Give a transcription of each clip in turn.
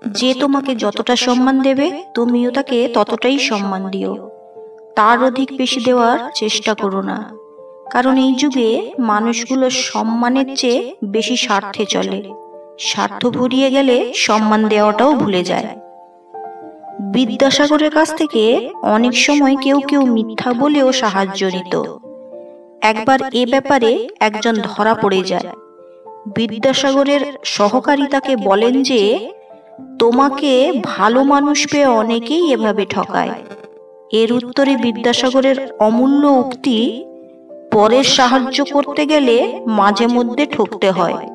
যে তোমাকে যতটা সম্মান দেবে তুমিও তাকে ততটাই সম্মান দিও, তার অধিক বেশি দেওয়ার চেষ্টা করো না। কারণ এই যুগে মানুষগুলো সম্মানের চেয়ে বেশি স্বার্থে চলে। স্বার্থ ফুরিয়ে গেলে সম্মান দেওয়াটাও ভুলে যায়। বিদ্যাসাগরের কাছ থেকে অনেক সময় কেউ কেউ মিথ্যা বলেও সাহায্য নিত। একবার এ ব্যাপারে একজন ধরা পড়ে যায়। বিদ্যাসাগরের সহকারী তাকে বলেন যে, তোমাকে ভালো মানুষ পেয়ে অনেকেই এভাবে ঠকায়। এর উত্তরে বিদ্যাসাগরের অমূল্য উক্তি, পরের সাহায্য করতে গেলে মাঝে মধ্যে ঠকতে হয়,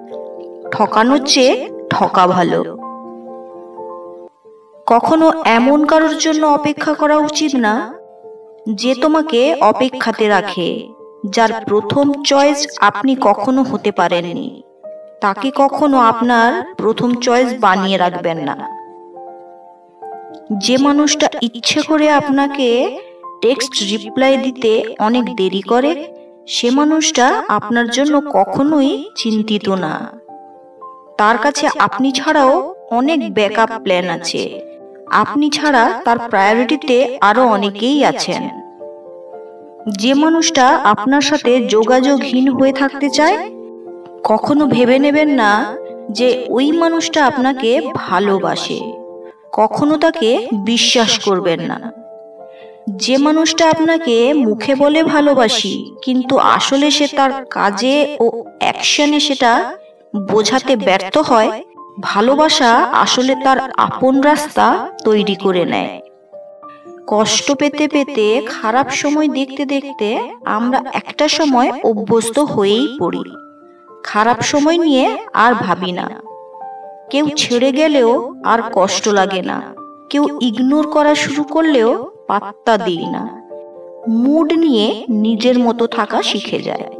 ঠকানোর চেয়ে ঠকা ভালো। কখনো এমন কারোর জন্য অপেক্ষা করা উচিত না যে তোমাকে অপেক্ষাতে রাখে। যার প্রথম চয়েস আপনি কখনো হতে পারেননি, তাকে কখনো আপনার প্রথম চয়েস বানিয়ে রাখবেন না। যে মানুষটা ইচ্ছে করে আপনাকে টেক্সট রিপ্লাই দিতে অনেক দেরি করে, সে মানুষটা আপনার জন্য কখনোই চিন্তিত না। তার কাছে আপনি ছাড়াও অনেক ব্যাকআপ প্ল্যান আছে। আপনি ছাড়া তার প্রায়োরিটিতে আরো অনেকেই আছেন। যে মানুষটা আপনার সাথে যোগাযোগহীন হয়ে থাকতে চায়, কখনো ভেবে নেবেন না যে ওই মানুষটা আপনাকে ভালোবাসে। কখনো তাকে বিশ্বাস করবেন না। যে মানুষটা আপনাকে মুখে বলে ভালোবাসি, কিন্তু আসলে সে তার কাজে ও অ্যাকশনে সেটা বোঝাতে ব্যর্থ হয়, ভালোবাসা আসলে তার আপন রাস্তা তৈরি করে নেয়। কষ্ট পেতে পেতে, খারাপ সময় দেখতে দেখতে আমরা একটা সময় অভ্যস্ত হয়েই পড়ি। খারাপ সময় নিয়ে আর ভাবি না। কেউ ছেড়ে গেলেও আর কষ্ট লাগে না। কেউ ইগনোর করা শুরু করলেও পাত্তা দিই না। মুড নিয়ে নিজের মতো থাকা শিখে যায়।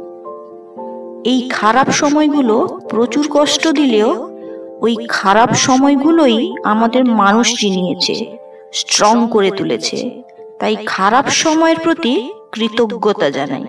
এই খারাপ সময়গুলো প্রচুর কষ্ট দিলেও ওই খারাপ সময়গুলোই আমাদের মানুষ চিনিয়েছে, স্ট্রং করে তুলেছে। তাই খারাপ সময়ের প্রতি কৃতজ্ঞতা জানাই।